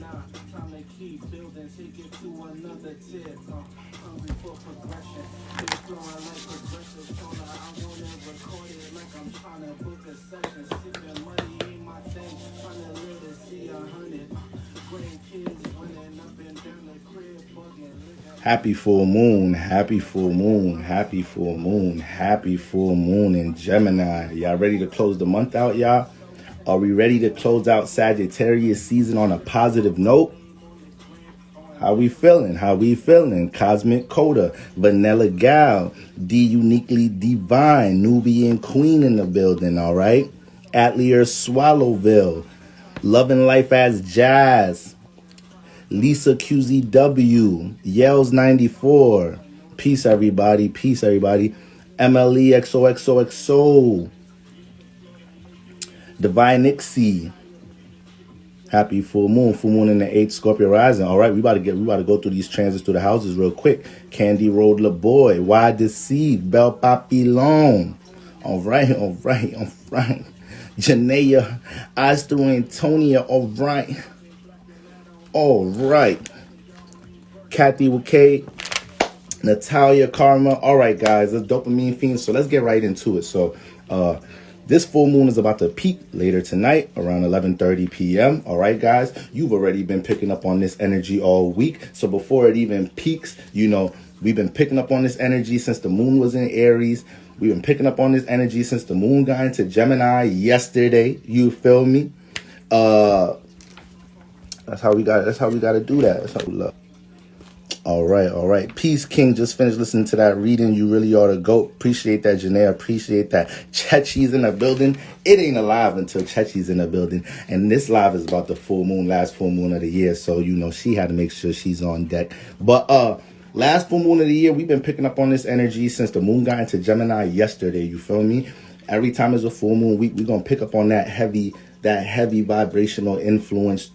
Time to keep building, take it to another tip. Hungry for progression, keep flowing like progressive toner. I wanna record it like I'm trying to book a session. Sipping money ain't my thing, trying to live to see 100. Grandkids running up and down the crib, bugging. Happy full moon, happy full moon, happy full moon, happy full moon in Gemini. Y'all ready to close the month out, y'all? Are we ready to close out Sagittarius season on a positive note? How we feeling? How we feeling? Cosmic Coda, Vanilla Gal, D Uniquely Divine, Nubian Queen in the building, all right? Atelier Swallowville, Loving Life as Jazz, Lisa QZW, Yells 94, peace everybody, peace everybody. MLE XOXOXO, Divine Nixie. Happy full moon in the 8th Scorpio rising. All right, we about to go through these transits through the houses real quick. Candy Road LaBoy, Why Deceive, Belle Papillon. All right. Janaea, Astro Antonia, all right. Kathy with K, Natalia Karma. All right, guys, that's dopamine fiends. So let's get right into it. So, this full moon is about to peak later tonight around 11:30 p.m. All right, guys, you've already been picking up on this energy all week. So before it even peaks, we've been picking up on this energy since the moon was in Aries. We've been picking up on this energy since the moon got into Gemini yesterday. You feel me? That's how we got to do that. That's how we love. All right. Peace King, just finished listening to that reading. You really ought to go. Appreciate that, Janae. Appreciate that. Chechi's in the building. It ain't alive until Chechi's in the building. And this live is about the full moon, last full moon of the year. So, she had to make sure she's on deck. But last full moon of the year, we've been picking up on this energy since the moon got into Gemini yesterday. You feel me? Every time it's a full moon week, we're going to pick up on that heavy vibrational influence,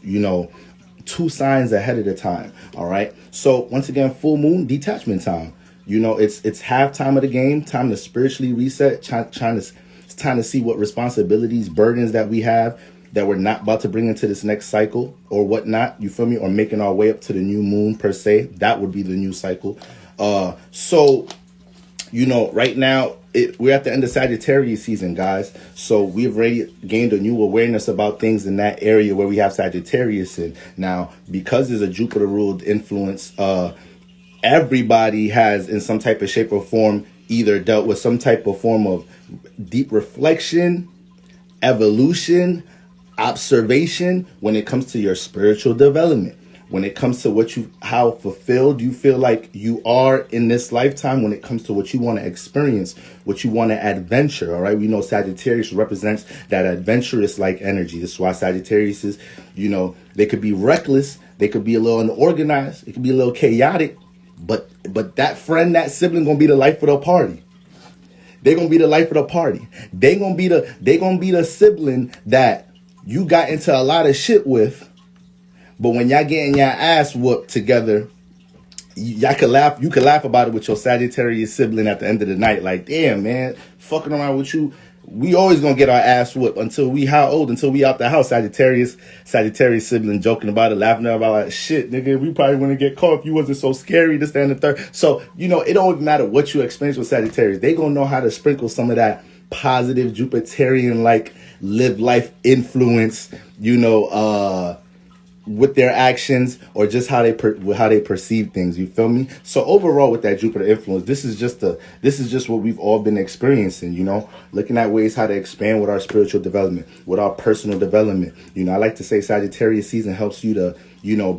2 signs ahead of the time. All right. So once again, full moon, detachment time. It's half time of the game, time to spiritually reset, it's time to see what responsibilities, burdens that we have that we're not about to bring into this next cycle or whatnot. You feel me? Or making our way up to the new moon per se. That would be the new cycle. So right now, we're at the end of Sagittarius season, guys. So we've already gained a new awareness about things in that area where we have Sagittarius in. Now, because there's a Jupiter-ruled influence, everybody has, in some type of shape or form, either dealt with some type of form of deep reflection, evolution, observation when it comes to your spiritual development. When it comes to how fulfilled you feel like you are in this lifetime, when it comes to what you want to experience, what you want to adventure, all right? We know Sagittarius represents that adventurous like energy. This is why Sagittarius is, they could be reckless, they could be a little unorganized, it could be a little chaotic, but that friend, that sibling gonna be the life of the party. They're gonna be the life of the party. They gonna be the sibling that you got into a lot of shit with. But when y'all getting your ass whooped together, y'all could laugh. You could laugh about it with your Sagittarius sibling at the end of the night. Like, damn, man, fucking around with you. We always gonna get our ass whooped until we Until we out the house. Sagittarius sibling joking about it, laughing about like, shit, nigga, we probably wouldn't get caught if you wasn't so scary, this, that, and the third. So, it don't matter what you experience with Sagittarius. They gonna know how to sprinkle some of that positive Jupiterian like live life influence, with their actions or just how they perceive things. You feel me? So overall, with that Jupiter influence, this is just what we've all been experiencing. Looking at ways how to expand with our spiritual development, with our personal development. I like to say Sagittarius season helps you to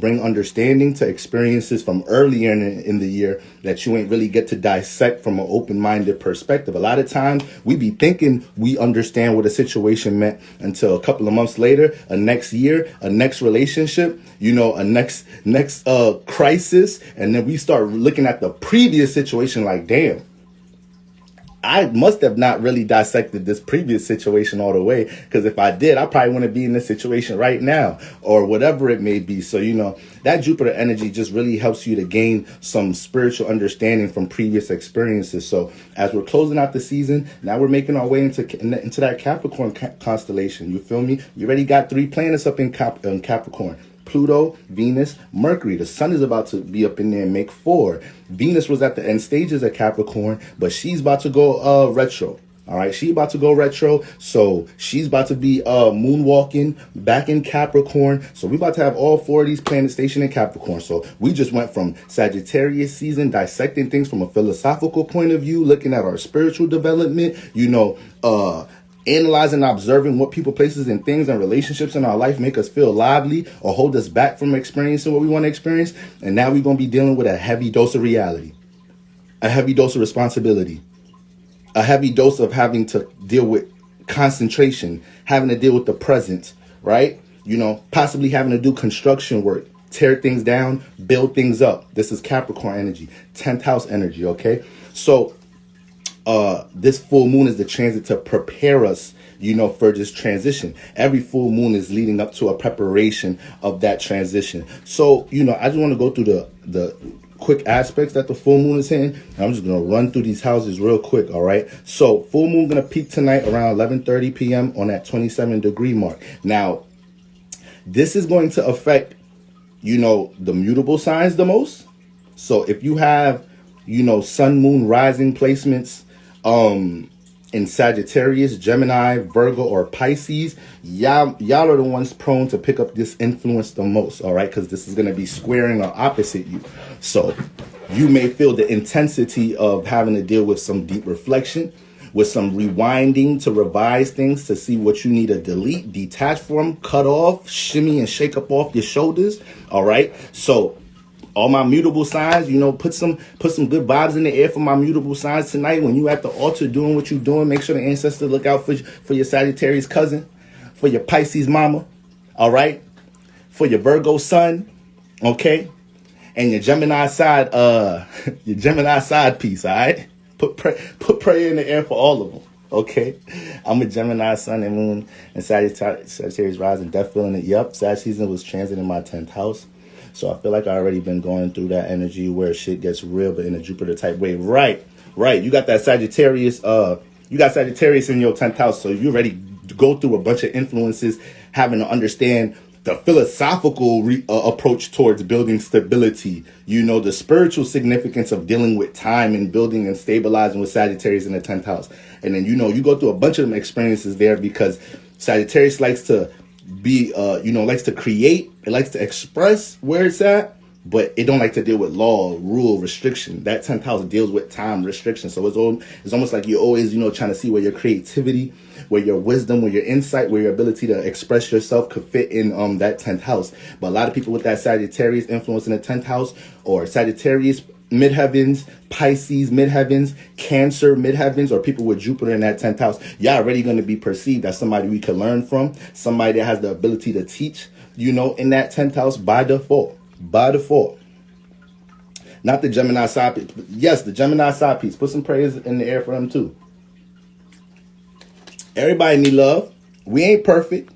bring understanding to experiences from earlier in the year that you ain't really get to dissect from an open-minded perspective. A lot of times we be thinking we understand what a situation meant until a couple of months later, a next year, a next relationship, a next crisis. And then we start looking at the previous situation like, damn, I must have not really dissected this previous situation all the way, because if I did, I probably wouldn't be in this situation right now or whatever it may be. So, that Jupiter energy just really helps you to gain some spiritual understanding from previous experiences. So as we're closing out the season, now we're making our way into that Capricorn constellation. You feel me? We already got 3 planets up in Capricorn. Pluto, Venus, Mercury. The sun is about to be up in there and make 4. Venus was at the end stages of Capricorn, but she's about to go retro. All right, she's about to go retro, so she's about to be moonwalking back in Capricorn. So we're about to have all 4 of these planets stationed in Capricorn. So we just went from Sagittarius season, dissecting things from a philosophical point of view, looking at our spiritual development, analyzing and observing what people, places, and things and relationships in our life make us feel lively or hold us back from experiencing what we want to experience. And now we're going to be dealing with a heavy dose of reality, a heavy dose of responsibility, a heavy dose of having to deal with concentration, having to deal with the present, right? Possibly having to do construction work, tear things down, build things up. This is Capricorn energy, 10th house energy, okay? So this full moon is the transit to prepare us, for this transition. Every full moon is leading up to a preparation of that transition. So, I just want to go through the quick aspects that the full moon is hitting. I'm just going to run through these houses real quick, all right? So full moon going to peak tonight around 11:30 p.m. on that 27-degree mark. Now, this is going to affect, the mutable signs the most. So if you have, sun, moon, rising placements in Sagittarius, Gemini, Virgo, or Pisces, y'all are the ones prone to pick up this influence the most, all right? Because this is going to be squaring or opposite you. So you may feel the intensity of having to deal with some deep reflection, with some rewinding to revise things, to see what you need to delete, detach from, cut off, shimmy and shake up off your shoulders, all right? So all my mutable signs, put some good vibes in the air for my mutable signs tonight. When you at the altar doing what you're doing, make sure the ancestors look out for your Sagittarius cousin, for your Pisces mama, all right? For your Virgo sun, okay? And your Gemini side, piece, all right? Put prayer in the air for all of them, okay? I'm a Gemini sun and moon and Sagittarius rising, death feeling it. Yep, Sag season was transiting my 10th house. So I feel like I already been going through that energy where shit gets real, but in a Jupiter type way. Right. You got that Sagittarius. You got Sagittarius in your 10th house. So you ready to go through a bunch of influences, having to understand the philosophical approach towards building stability. The spiritual significance of dealing with time and building and stabilizing with Sagittarius in the 10th house. And then, you go through a bunch of them experiences there because Sagittarius likes to be likes to create, it likes to express where it's at, but it don't like to deal with law, rule, restriction. That 10th house deals with time restriction. So it's almost like you're always trying to see where your creativity, where your wisdom, where your insight, where your ability to express yourself could fit in that 10th house. But a lot of people with that Sagittarius influence in the 10th house, or Sagittarius midheavens, Pisces midheavens, Cancer midheavens, or people with Jupiter in that 10th house, y'all already going to be perceived as somebody we can learn from, somebody that has the ability to teach, in that 10th house by default. Not the Gemini side piece. Yes, the Gemini side piece. Put some prayers in the air for them too. Everybody need love. We ain't perfect.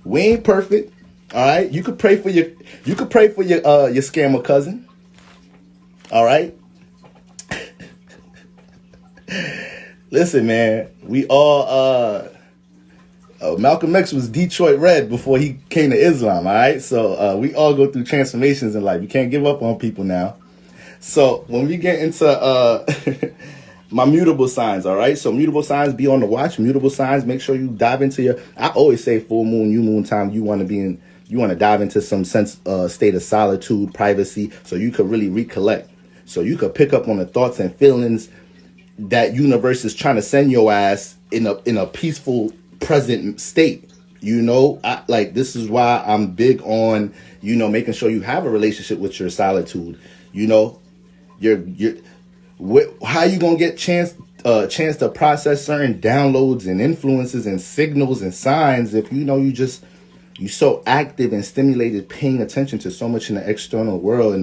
All right. You could pray for your scammer cousin. All right. Listen, man, we all Malcolm X was Detroit Red before he came to Islam. All right. So we all go through transformations in life. You can't give up on people now. So when we get into my mutable signs, all right. So mutable signs, be on the watch. Mutable signs, make sure you dive into I always say full moon, new moon time. You want to dive into some state of solitude, privacy, so you could really recollect. So you could pick up on the thoughts and feelings that universe is trying to send your ass in a peaceful present state. This is why I'm big on, making sure you have a relationship with your solitude. How you gonna get chance to process certain downloads and influences and signals and signs if you're so active and stimulated, paying attention to so much in the external world, in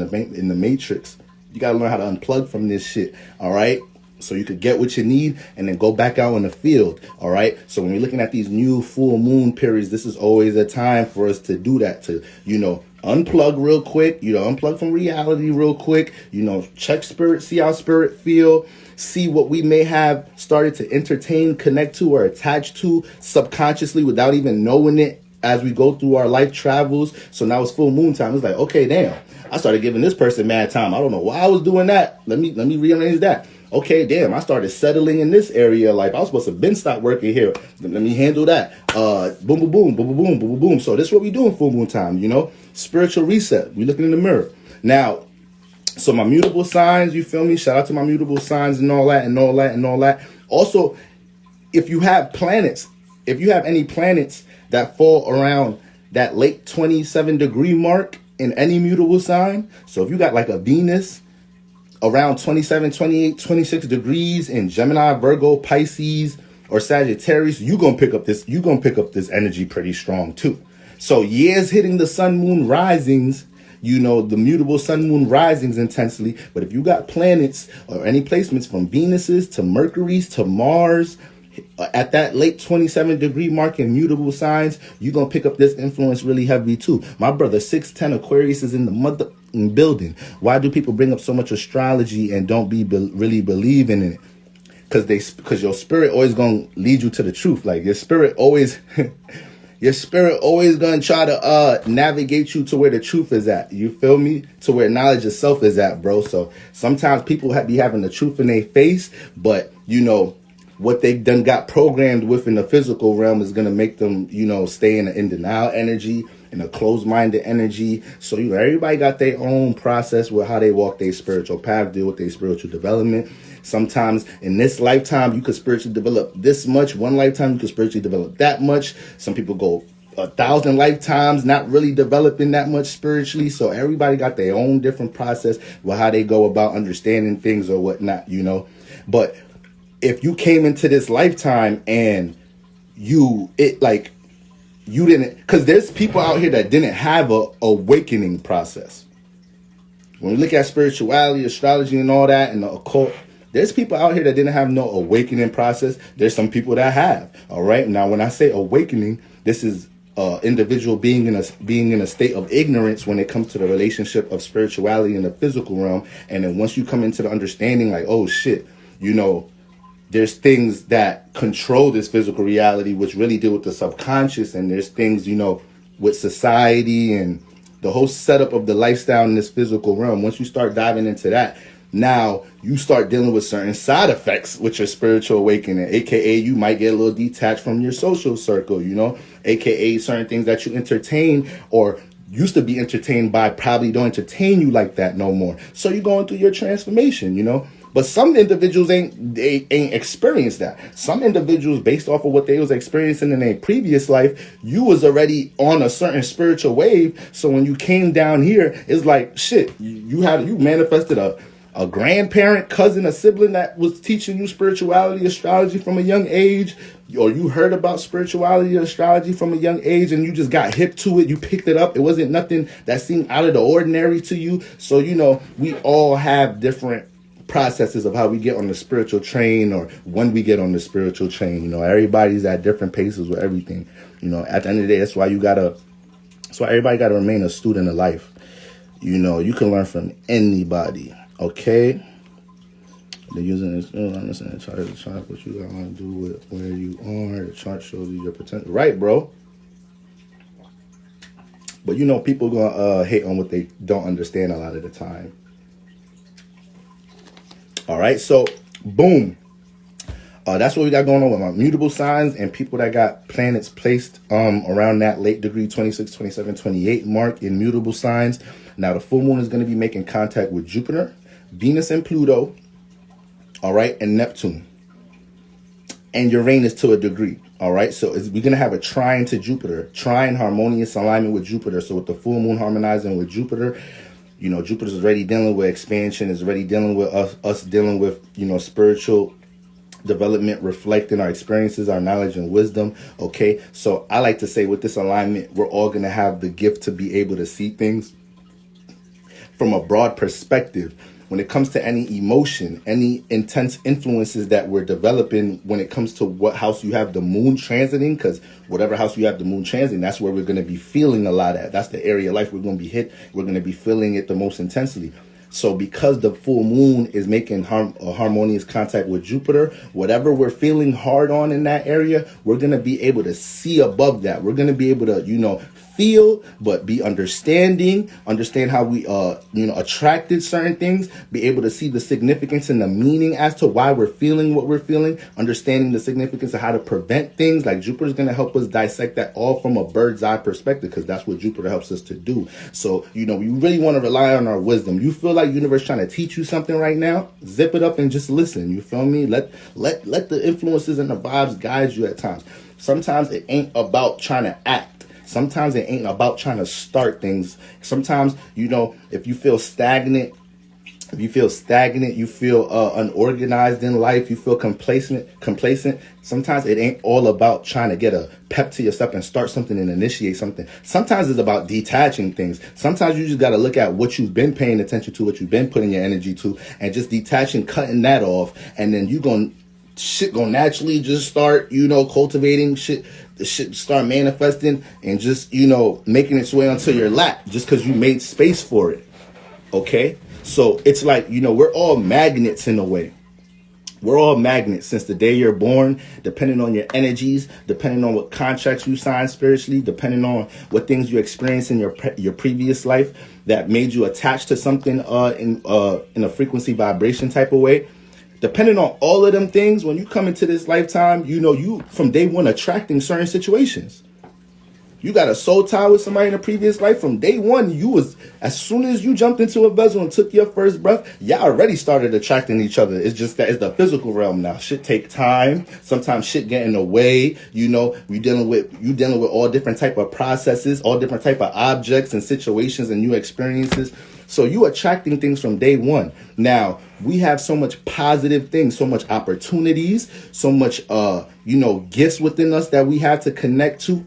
the matrix. You got to learn how to unplug from this shit, all right? So you could get what you need and then go back out in the field, all right? So when you're looking at these new full moon periods, this is always a time for us to do that, to, unplug real quick, unplug from reality real quick, check spirit, see how spirit feel, see what we may have started to entertain, connect to, or attach to subconsciously without even knowing it as we go through our life travels. So now it's full moon time. It's like, okay, damn, I started giving this person mad time. I don't know why I was doing that. Let me rearrange that. Okay, damn, I started settling in this area. Like, I was supposed to been stop working here. Let me handle that. Boom, boom, boom, boom, boom, boom, boom, boom, boom. So this is what we do in full moon time, you know? Spiritual reset. We looking in the mirror. Now, so my mutable signs, you feel me? Shout out to my mutable signs and all that and all that and all that. Also, if you have planets, if you have any planets that fall around that late 27-degree mark in any mutable sign. So if you got like a Venus around 27, 28, 26 degrees in Gemini, Virgo, Pisces, or Sagittarius, you're going to pick up this energy pretty strong too. So years hitting the sun, moon risings, you know, the mutable sun, moon risings intensely. But if you got planets or any placements from Venuses to Mercury's to Mars at that late 27-degree mark in mutable signs, you're going to pick up this influence really heavy too. My brother, 610 Aquarius is in the mother building. Why do people bring up so much astrology and don't really believe in it? Because your spirit always going to lead you to the truth. Like your spirit always going to try to navigate you to where the truth is at. You feel me? To where knowledge of self is at, bro. So sometimes people be having the truth in their face, but you know, what they've done got programmed with in the physical realm is going to make them, you know, stay in denial energy, in a closed-minded energy. So, you know, everybody got their own process with how they walk their spiritual path, deal with their spiritual development. Sometimes in this lifetime, you could spiritually develop this much. One lifetime, you could spiritually develop that much. Some people go 1,000 lifetimes not really developing that much spiritually. So everybody got their own different process with how they go about understanding things or whatnot, you know. But if you came into this lifetime and you didn't, because there's people out here that didn't have a awakening process. When we look at spirituality, astrology and all that and the occult, there's people out here that didn't have no awakening process. There's some people that have. All right. Now, when I say awakening, this is individual being in a state of ignorance when it comes to the relationship of spirituality in the physical realm. And then once you come into the understanding, like, oh shit, you know, there's things that control this physical reality, which really deal with the subconscious. And there's things, you know, with society and the whole setup of the lifestyle in this physical realm. Once you start diving into that, now you start dealing with certain side effects with your spiritual awakening, aka you might get a little detached from your social circle, you know, aka certain things that you entertain or used to be entertained by probably don't entertain you like that no more. So you're going through your transformation, you know. But some individuals ain't experienced that. Some individuals, based off of what they was experiencing in their previous life, you was already on a certain spiritual wave. So when you came down here, it's like, shit, you manifested a grandparent, cousin, a sibling that was teaching you spirituality, astrology from a young age, or you heard about spirituality, astrology from a young age, and you just got hip to it. You picked it up. It wasn't nothing that seemed out of the ordinary to you. So, you know, we all have different processes of how we get on the spiritual train or when we get on the spiritual train. You know, everybody's at different paces with everything. You know, at the end of the day, that's why everybody gotta remain a student of life. You know, you can learn from anybody. Okay. They're using this, understand the chart, what you gotta do with where you are. The chart shows you your potential. Right, bro. But you know, people gonna hate on what they don't understand a lot of the time. All right, so boom. That's what we got going on with my mutable signs and people that got planets placed around that late degree 26, 27, 28 mark in mutable signs. Now, the full moon is going to be making contact with Jupiter, Venus and Pluto, all right, and Neptune, and Uranus to a degree. All right, so we're going to have a trine to Jupiter, trine harmonious alignment with Jupiter. So with the full moon harmonizing with Jupiter, you know, Jupiter's already dealing with expansion, is already dealing with us dealing with, you know, spiritual development, reflecting our experiences, our knowledge and wisdom. Okay, so I like to say with this alignment, we're all going to have the gift to be able to see things from a broad perspective. When it comes to any emotion, any intense influences that we're developing when it comes to what house you have the moon transiting, because whatever house you have the moon transiting, that's where we're going to be feeling a lot at. That's the area of life we're going to be hit. We're going to be feeling it the most intensely. So because the full moon is making a harmonious contact with Jupiter, whatever we're feeling hard on in that area, we're going to be able to see above that. We're going to be able to, feel, but be understand how we, attracted certain things, be able to see the significance and the meaning as to why we're feeling what we're feeling, understanding the significance of how to prevent things. Like Jupiter's going to help us dissect that all from a bird's eye perspective, because that's what Jupiter helps us to do. So, we really want to rely on our wisdom. You feel like universe trying to teach you something right now, zip it up and just listen. You feel me? Let the influences and the vibes guide you at times. Sometimes it ain't about trying to act. Sometimes it ain't about trying to start things. Sometimes, if you feel stagnant, you feel unorganized in life, you feel complacent. Sometimes it ain't all about trying to get a pep to yourself and start something and initiate something. Sometimes it's about detaching things. Sometimes you just got to look at what you've been paying attention to, what you've been putting your energy to, and just detaching, cutting that off. And then shit gonna naturally just start, cultivating shit. The shit start manifesting and just, making its way onto your lap just because you made space for it. Okay? So it's like, we're all magnets in a way. We're all magnets since the day you're born, depending on your energies, depending on what contracts you sign spiritually, depending on what things you experienced in your previous life that made you attached to something in a frequency vibration type of way. Depending on all of them things, when you come into this lifetime, you from day one attracting certain situations. You got a soul tie with somebody in a previous life. From day one, as soon as you jumped into a vessel and took your first breath, y'all already started attracting each other. It's just that it's the physical realm now. Shit take time. Sometimes shit get in the way. You dealing with all different type of processes, all different type of objects and situations and new experiences. So you attracting things from day one. Now, we have so much positive things, so much opportunities, so much, gifts within us that we have to connect to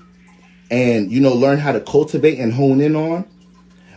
and, learn how to cultivate and hone in on.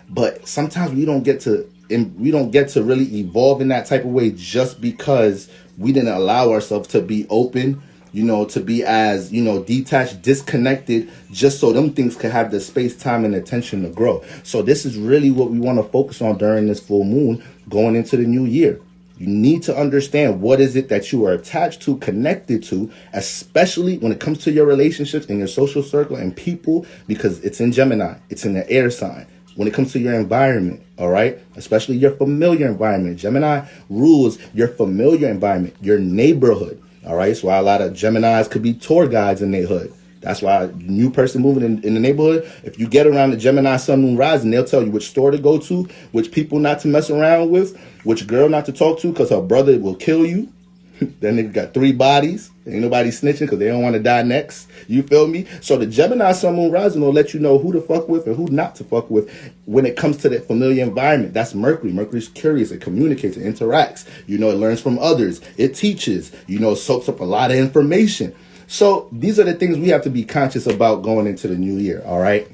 But sometimes we don't get to really evolve in that type of way just because we didn't allow ourselves to be open, to be as, detached, disconnected, just so them things can have the space, time, and attention to grow. So this is really what we want to focus on during this full moon going into the new year. You need to understand what is it that you are attached to, connected to, especially when it comes to your relationships and your social circle and people, because it's in Gemini, it's in the air sign. When it comes to your environment, all right, especially your familiar environment, Gemini rules your familiar environment, your neighborhood. All right, so a lot of Geminis could be tour guides in their hood. That's why a new person moving in the neighborhood, if you get around the Gemini sun, moon, rising, they'll tell you which store to go to, which people not to mess around with, which girl not to talk to because her brother will kill you. That nigga got 3 bodies. Ain't nobody snitching because they don't want to die next. You feel me? So the Gemini sun, moon, rising will let you know who to fuck with and who not to fuck with when it comes to that familiar environment. That's Mercury. Mercury's curious. It communicates. It interacts. It learns from others. It teaches. Soaks up a lot of information. So these are the things we have to be conscious about going into the new year. All right.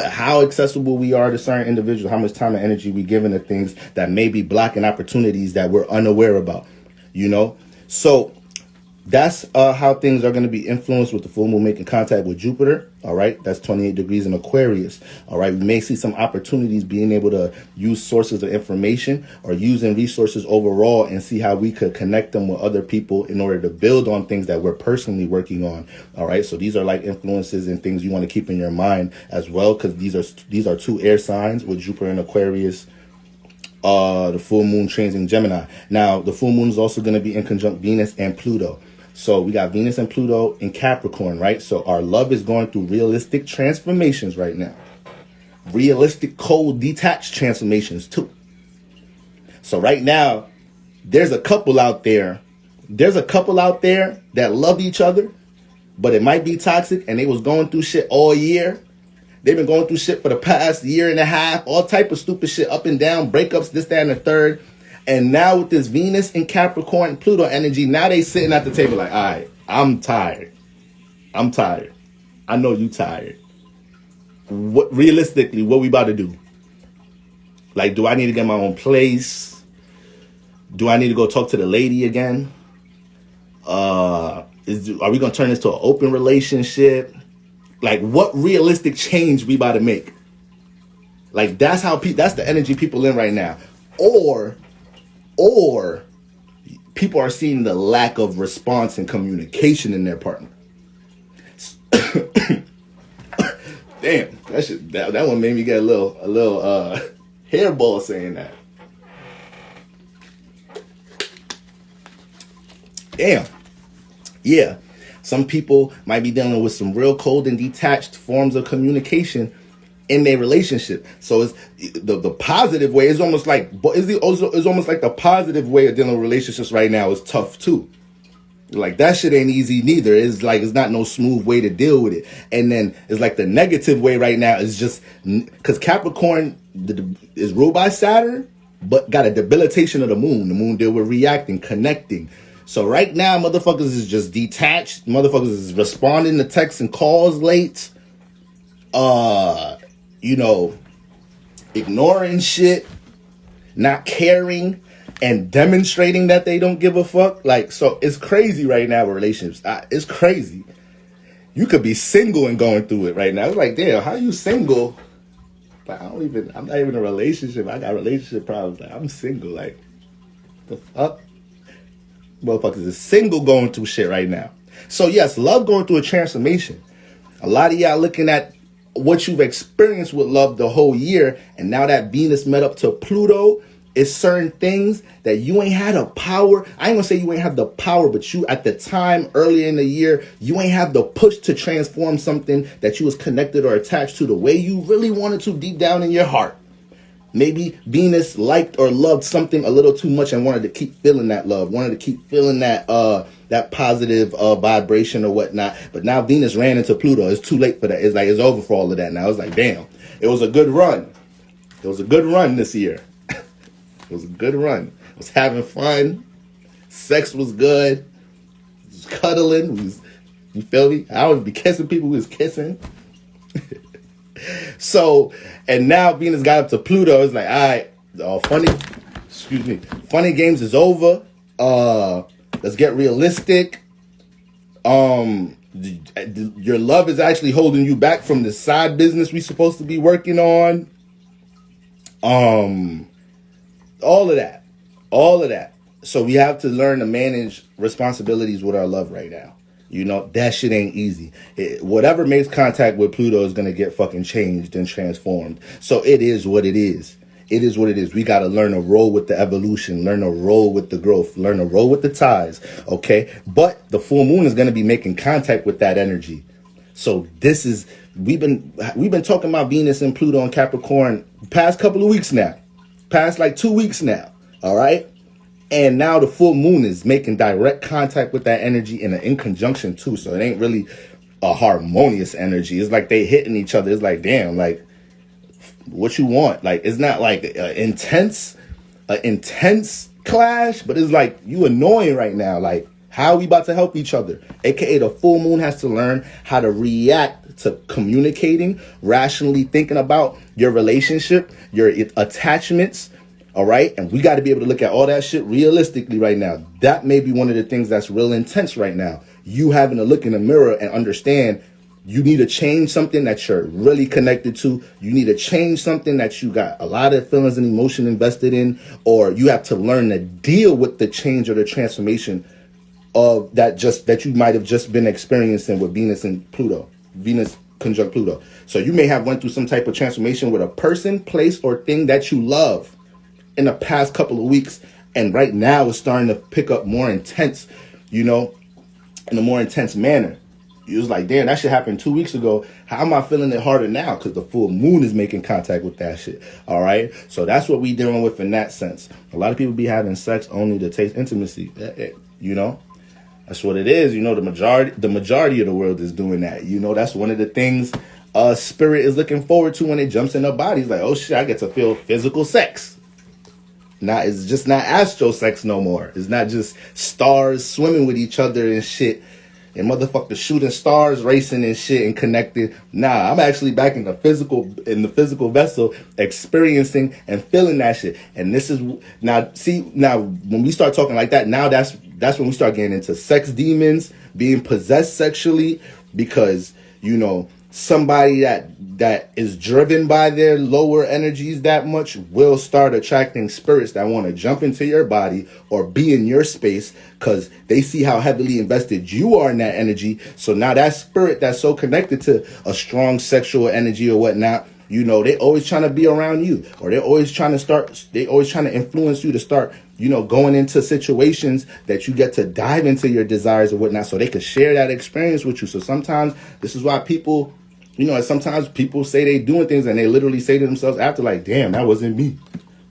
How accessible we are to certain individuals, how much time and energy we giving to things that may be blocking opportunities that we're unaware about. So that's how things are going to be influenced with the full moon making contact with Jupiter. All right. That's 28 degrees in Aquarius. All right. We may see some opportunities being able to use sources of information or using resources overall and see how we could connect them with other people in order to build on things that we're personally working on. All right. So these are like influences and things you want to keep in your mind as well, because these are 2 air signs with Jupiter in Aquarius. The full moon trines in Gemini. Now, the full moon is also going to be in conjunct Venus and Pluto. So we got Venus and Pluto in Capricorn, right? So our love is going through realistic transformations right now. Realistic, cold, detached transformations too. So right now, there's a couple out there that love each other, but it might be toxic and they was going through shit all year. They've been going through shit for the past year and a half, all type of stupid shit, up and down, breakups, this, that, and the third. And now with this Venus and Capricorn and Pluto energy, now they sitting at the table like, all right, I'm tired. I know you tired. Realistically, what we about to do? Like, do I need to get my own place? Do I need to go talk to the lady again? Are we going to turn this to an open relationship? Like, what realistic change we about to make? Like that's that's the energy people in right now. Or people are seeing the lack of response and communication in their partner. Damn, that one made me get a little hairball saying that. Damn. Yeah. Some people might be dealing with some real cold and detached forms of communication in their relationship. So it's the positive way is almost like the positive way of dealing with relationships right now is tough too. Like that shit ain't easy neither. It's like it's not no smooth way to deal with it. And then it's like the negative way right now is just because Capricorn is ruled by Saturn, but got a debilitation of the moon. The moon deal with reacting, connecting. So right now, motherfuckers is just detached. Motherfuckers is responding to texts and calls late. Ignoring shit, not caring, and demonstrating that they don't give a fuck. Like, so it's crazy right now with relationships. It's crazy. You could be single and going through it right now. It's like, damn, how you single? Like, I'm not even in a relationship. I got relationship problems. Like, I'm single. Like, the fuck? Motherfuckers is single going through shit right now. So yes, love going through a transformation. A lot of y'all looking at what you've experienced with love the whole year, and now that Venus met up to Pluto, it's certain things that you ain't had a power. I ain't gonna say you ain't have the power, but you at the time earlier in the year, you ain't have the push to transform something that you was connected or attached to the way you really wanted to deep down in your heart. Maybe Venus liked or loved something a little too much and wanted to keep feeling that love, wanted to keep feeling that that positive vibration or whatnot. But now Venus ran into Pluto. It's too late for that. It's like it's over for all of that now. It's like, damn, it was a good run. It was a good run this year. It was a good run. I was having fun. Sex was good. It was cuddling. You feel me? I would be kissing people who was kissing. So, and now Venus got up to Pluto. It's like, all right, funny games is over. Let's get realistic. Your love is actually holding you back from the side business we're supposed to be working on. All of that. So we have to learn to manage responsibilities with our love right now. You know, that shit ain't easy. Whatever makes contact with Pluto is going to get fucking changed and transformed. So it is what it is. It is what it is. We got to learn to roll with the evolution, learn to roll with the growth, learn to roll with the ties. Okay. But the full moon is going to be making contact with that energy. So this is, we've been talking about Venus and Pluto and Capricorn past couple of weeks now, past like 2 weeks now. All right. And now the full moon is making direct contact with that energy and in conjunction too. So it ain't really a harmonious energy. It's like they hitting each other. It's like, damn, like what you want? Like, it's not like an intense clash, but it's like you annoying right now. Like, how are we about to help each other? AKA the full moon has to learn how to react to communicating, rationally thinking about your relationship, your attachments. All right. And we got to be able to look at all that shit realistically right now. That may be one of the things that's real intense right now. You having to look in the mirror and understand you need to change something that you're really connected to. You need to change something that you got a lot of feelings and emotion invested in, or you have to learn to deal with the change or the transformation of that you might have just been experiencing with Venus and Pluto, Venus conjunct Pluto. So you may have went through some type of transformation with a person, place, or thing that you love in the past couple of weeks, and right now it's starting to pick up more intense, in a more intense manner. It was like, damn, that shit happened 2 weeks ago. How am I feeling it harder now? Because the full moon is making contact with that shit. All right. So that's what we dealing with in that sense. A lot of people be having sex only to taste intimacy. That's what it is. The majority of the world is doing that. That's one of the things spirit is looking forward to when it jumps in their bodies. Like, oh shit, I get to feel physical sex. Now it's just not astro sex no more. It's not just stars swimming with each other and shit, and motherfuckers shooting stars, racing and shit and connected. Nah, I'm actually back in the physical vessel, experiencing and feeling that shit. And this is now when we start talking like that, now that's when we start getting into sex demons, being possessed sexually, because somebody that is driven by their lower energies that much will start attracting spirits that want to jump into your body or be in your space because they see how heavily invested you are in that energy. So now that spirit that's so connected to a strong sexual energy or whatnot, you know, they always trying to be around you, or they always trying to influence you to start, you know, going into situations that you get to dive into your desires or whatnot, so they could share that experience with you. So sometimes this is why people, you know, sometimes people say they doing things and they literally say to themselves after, like, damn, that wasn't me.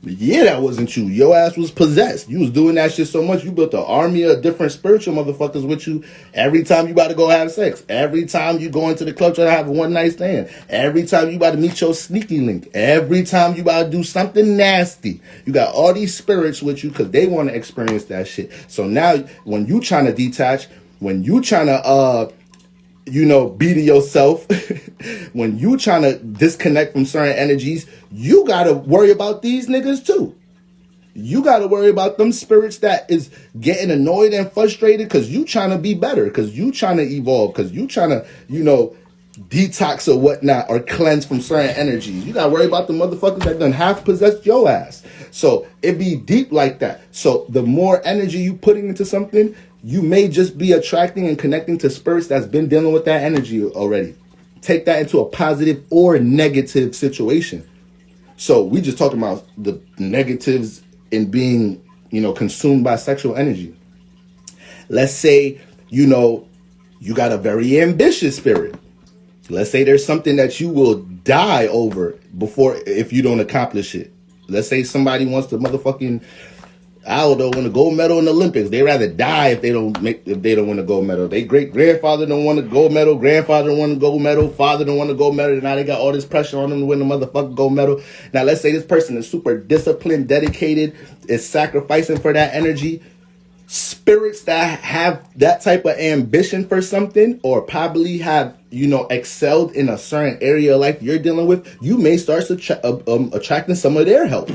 Yeah, that wasn't you. Your ass was possessed. You was doing that shit so much, you built an army of different spiritual motherfuckers with you every time you about to go have sex. Every time you go into the club trying to have a one night stand. Every time you about to meet your sneaky link. Every time you about to do something nasty. You got all these spirits with you because they want to experience that shit. So now when you trying to detach, when you trying to you know, be to yourself, when you trying to disconnect from certain energies, you got to worry about these niggas too. You got to worry about them spirits that is getting annoyed and frustrated because you trying to be better, because you trying to evolve, because you trying to, you know, detox or whatnot or cleanse from certain energies. You got to worry about the motherfuckers that done half possessed your ass. So it be deep like that. So the more energy you putting into something, you may just be attracting and connecting to spirits that's been dealing with that energy already. Take that into a positive or negative situation. So we just talking about the negatives in being, you know, consumed by sexual energy. Let's say, you know, you got a very ambitious spirit. Let's say there's something that you will die over before if you don't accomplish it. Let's say somebody wants to motherfucking, I don't know, win a gold medal in the Olympics. They rather die if they don't win a gold medal. They great grandfather don't want a gold medal, grandfather don't want a gold medal, father don't want a gold medal. Now they got all this pressure on them to win the motherfucking gold medal. Now let's say this person is super disciplined, dedicated, is sacrificing for that energy. Spirits that have that type of ambition for something, or probably have, you know, excelled in a certain area of life you're dealing with, you may start attracting some of their help.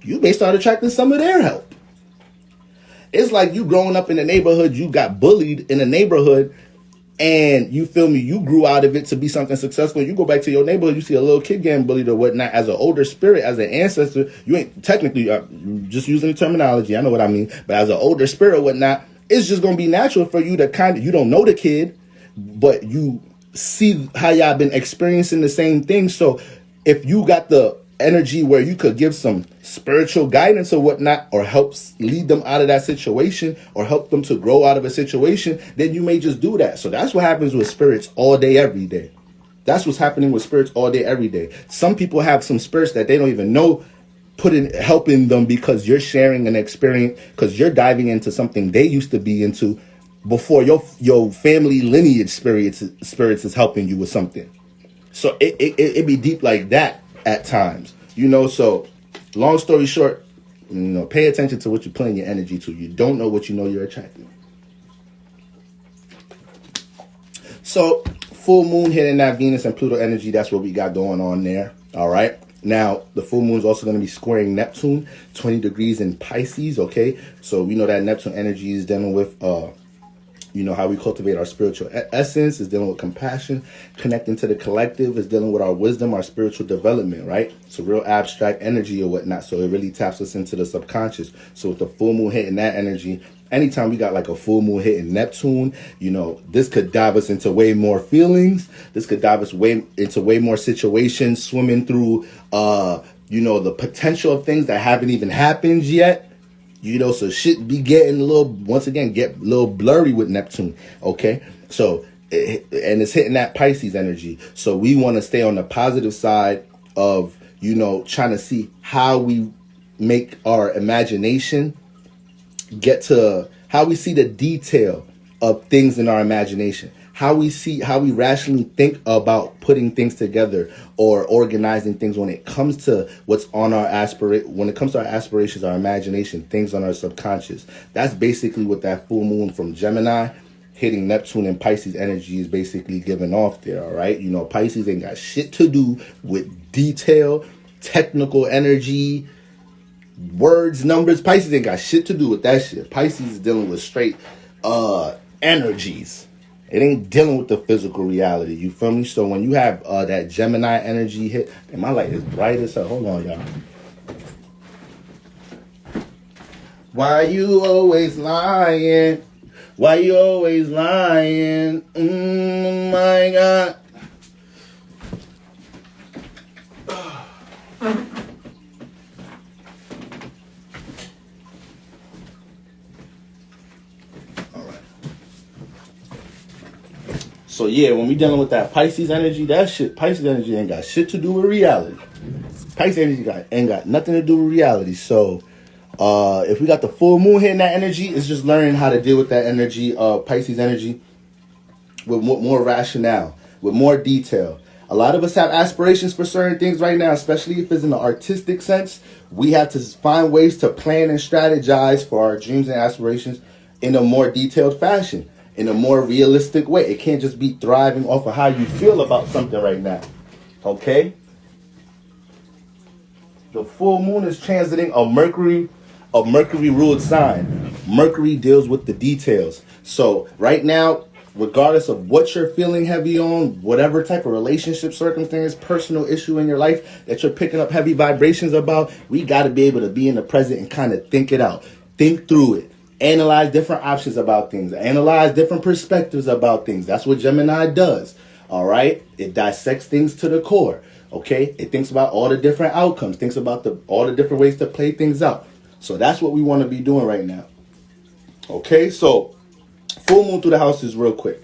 You may start attracting some of their help. It's like you growing up in the neighborhood, you got bullied in the neighborhood, and you feel me, you grew out of it to be something successful. You go back to your neighborhood, you see a little kid getting bullied or whatnot. As an older spirit, as an ancestor, you ain't technically, just using the terminology, I know what I mean, but as an older spirit or whatnot, it's just going to be natural for you to kind of, you don't know the kid, but you see how y'all been experiencing the same thing. So if you got the energy where you could give some spiritual guidance or whatnot, or helps lead them out of that situation, or help them to grow out of a situation, then you may just do that. So that's what happens with spirits all day, every day. That's what's happening with spirits all day, every day. Some people have some spirits that they don't even know helping them, because you're sharing an experience, because you're diving into something they used to be into before your family lineage spirits is helping you with something. So it be deep like that at times, you know. So long story short, you know, pay attention to what you're putting your energy to. You don't know what you know you're attracting. So full moon hitting that Venus and Pluto energy, that's what we got going on there. All right. Now, the full moon is also going to be squaring Neptune, 20 degrees in Pisces, okay? So we know that Neptune energy is dealing with, you know, how we cultivate our spiritual essence, is dealing with compassion, connecting to the collective, is dealing with our wisdom, our spiritual development, right? It's a real abstract energy or whatnot, so it really taps us into the subconscious. So with the full moon hitting that energy, anytime we got like a full moon hitting Neptune, you know, this could dive us into way more feelings. This could dive us into way more situations, swimming through, you know, the potential of things that haven't even happened yet. You know, so shit be getting a little, once again, get a little blurry with Neptune, okay? So, and it's hitting that Pisces energy. So we want to stay on the positive side of, you know, trying to see how we make our imagination get to, how we see the detail of things in our imagination. How we rationally think about putting things together or organizing things when it comes to what's on our when it comes to our aspirations, our imagination, things on our subconscious. That's basically what that full moon from Gemini hitting Neptune and Pisces energy is basically giving off there, all right? You know, Pisces ain't got shit to do with detail, technical energy, words, numbers. Pisces ain't got shit to do with that shit. Pisces is dealing with straight energies. It ain't dealing with the physical reality. You feel me? So when you have that Gemini energy hit, and my light is bright as hell. Hold on, y'all. Why you always lying? Why you always lying? My God. So yeah, when we dealing with that Pisces energy, Pisces energy ain't got shit to do with reality. Pisces energy ain't got nothing to do with reality. So if we got the full moon hitting that energy, it's just learning how to deal with that energy, Pisces energy, with more rationale, with more detail. A lot of us have aspirations for certain things right now, especially if it's in the artistic sense. We have to find ways to plan and strategize for our dreams and aspirations in a more detailed fashion, in a more realistic way. It can't just be thriving off of how you feel about something right now. Okay? The full moon is transiting a Mercury ruled sign. Mercury deals with the details. So right now, regardless of what you're feeling heavy on, whatever type of relationship circumstance, personal issue in your life that you're picking up heavy vibrations about, we got to be able to be in the present and kind of think it out. Think through it. Analyze different options about things. Analyze different perspectives about things. That's what Gemini does. All right? It dissects things to the core. Okay? It thinks about all the different outcomes. Thinks about all the different ways to play things out. So that's what we want to be doing right now. Okay? So, full moon through the houses real quick.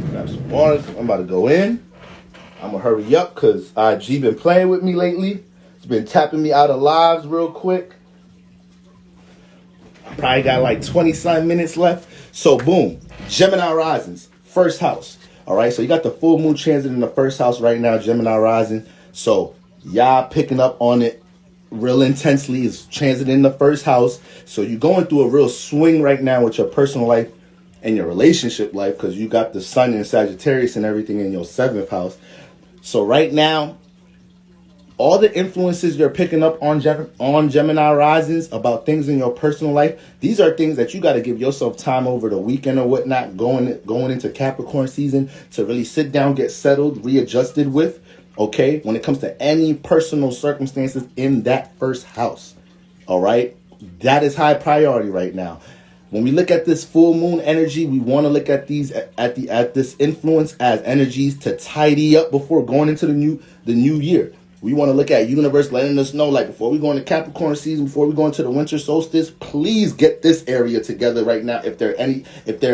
Grab some water. I'm about to go in. I'm going to hurry up because IG been playing with me lately. It's been tapping me out of lives real quick. Probably got like 20-some minutes left. So, boom. Gemini risings. First house. All right. So, you got the full moon transit in the first house right now. Gemini rising. So, y'all picking up on it real intensely. Is transit in the first house. So, you're going through a real swing right now with your personal life and your relationship life because you got the sun in Sagittarius and everything in your 7th house. So, right now, all the influences you're picking up on Gemini risings about things in your personal life, these are things that you got to give yourself time over the weekend or whatnot, going into Capricorn season to really sit down, get settled, readjusted with, okay, when it comes to any personal circumstances in that first house, all right? That is high priority right now. When we look at this full moon energy, we want to look at these at this influence as energies to tidy up before going into the new year. We want to look at universe letting us know, like, before we go into Capricorn season, before we go into the winter solstice, please get this area together right now. If there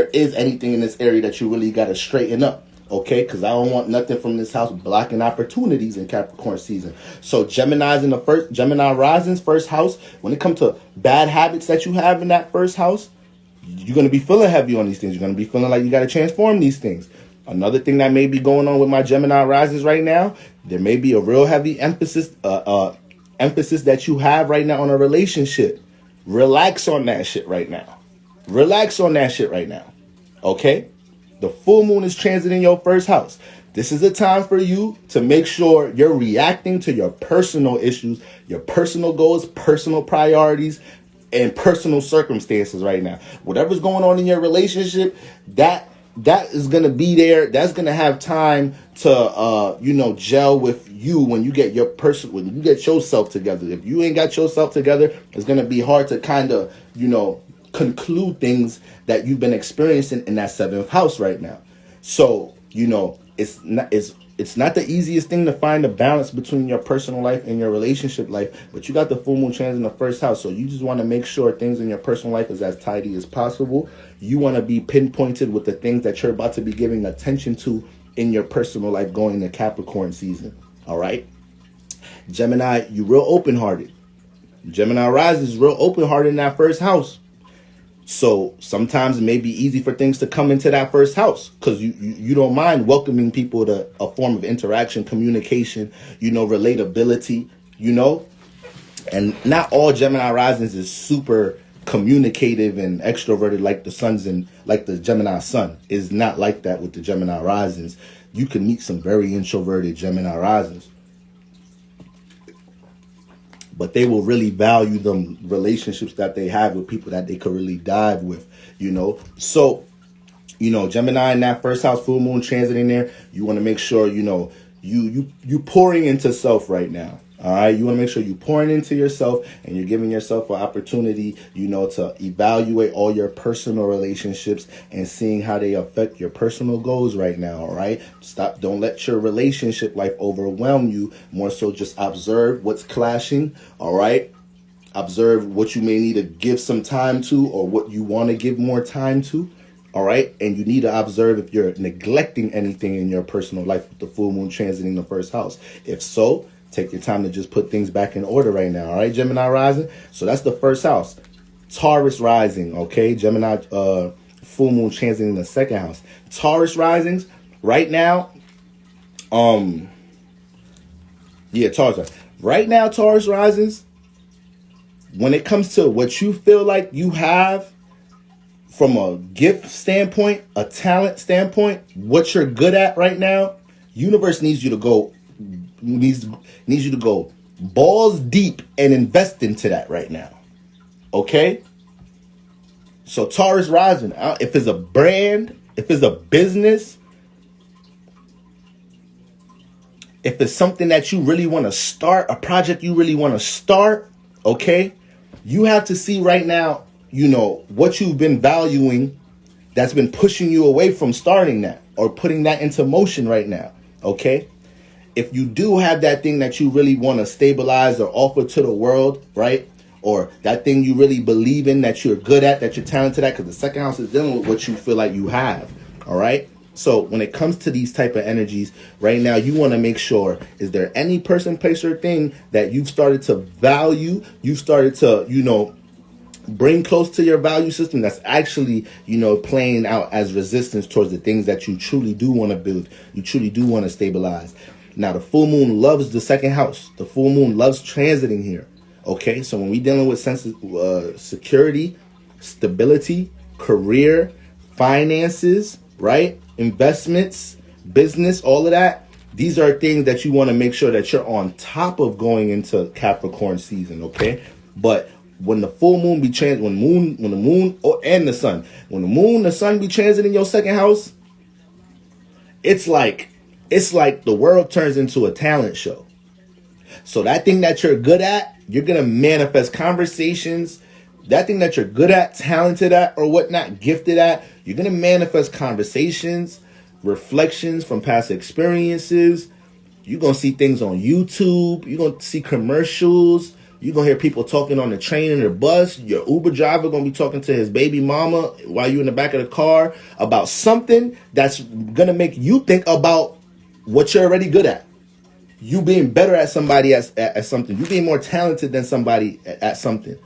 is anything in this area that you really got to straighten up, okay? Because I don't want nothing from this house blocking opportunities in Capricorn season. So Gemini rising's first house. When it comes to bad habits that you have in that first house, you're going to be feeling heavy on these things. You're going to be feeling like you got to transform these things. Another thing that may be going on with my Gemini risings right now, there may be a real heavy emphasis that you have right now on a relationship. Relax on that shit right now. Relax on that shit right now. Okay? The full moon is transiting your first house. This is a time for you to make sure you're reacting to your personal issues, your personal goals, personal priorities, and personal circumstances right now. Whatever's going on in your relationship, that is going to be there. That's going to have time to, gel with you when you get when you get yourself together. If you ain't got yourself together, it's going to be hard to kind of, conclude things that you've been experiencing in that 7th house right now. So, it's not the easiest thing to find a balance between your personal life and your relationship life, but you got the full moon transit in the first house. So you just want to make sure things in your personal life is as tidy as possible. You want to be pinpointed with the things that you're about to be giving attention to in your personal life going into Capricorn season. All right. Gemini, you real open-hearted. Gemini rises real open-hearted in that first house. So sometimes it may be easy for things to come into that first house because you don't mind welcoming people to a form of interaction, communication, relatability, and not all Gemini risings is super communicative and extroverted like the Gemini sun is not like that with the Gemini risings. You can meet some very introverted Gemini risings, but they will really value the relationships that they have with people that they could really dive with, So You know, Gemini in that first house, full moon transit in there. You want to make sure, you know, you pouring into self right now. All right, you want to make sure you're pouring into yourself and you're giving yourself an opportunity, you know, to evaluate all your personal relationships and seeing how they affect your personal goals right now. All right, don't let your relationship life overwhelm you. More so, just observe what's clashing. All right, observe what you may need to give some time to or what you want to give more time to. All right. And you need to observe if you're neglecting anything in your personal life with the full moon transiting the first house. If so, take your time to just put things back in order right now. All right, Gemini rising. So that's the first house. Taurus rising. Okay, Gemini full moon transiting the second house. Taurus risings right now. Taurus. Right now, Taurus risings. When it comes to what you feel like you have, from a gift standpoint, a talent standpoint, what you're good at right now, universe needs you to go balls deep and invest into that right now. Okay? So Taurus rising, if it's a brand, if it's a business, if it's something that you really want to start, a project you really want to start, okay? You have to see right now, you know, what you've been valuing that's been pushing you away from starting that or putting that into motion right now, okay? If you do have that thing that you really want to stabilize or offer to the world, right? Or that thing you really believe in, that you're good at, that you're talented at, because the second house is dealing with what you feel like you have, all right? So when it comes to these type of energies, right now, you want to make sure, is there any person, place, or thing that you've started to value, you've started to, you know, bring close to your value system that's actually, you know, playing out as resistance towards the things that you truly do want to build, you truly do want to stabilize. Now, the full moon loves the second house. The full moon loves transiting here. Okay, so when we're dealing with sense of security, stability, career, finances, right? Investments, business, all of that. These are things that you want to make sure that you're on top of going into Capricorn season, okay? But when the full moon be when the moon and the sun, when the sun be transiting your second house, it's like the world turns into a talent show. So that thing that you're good at, you're gonna manifest conversations. That thing that you're good at, talented at, or whatnot, gifted at, you're gonna manifest conversations, reflections from past experiences. You're gonna see things on YouTube. You're gonna see commercials. You're going to hear people talking on the train and the bus. Your Uber driver going to be talking to his baby mama while you're in the back of the car about something that's going to make you think about what you're already good at. You being better at somebody at something. You being more talented than somebody at something.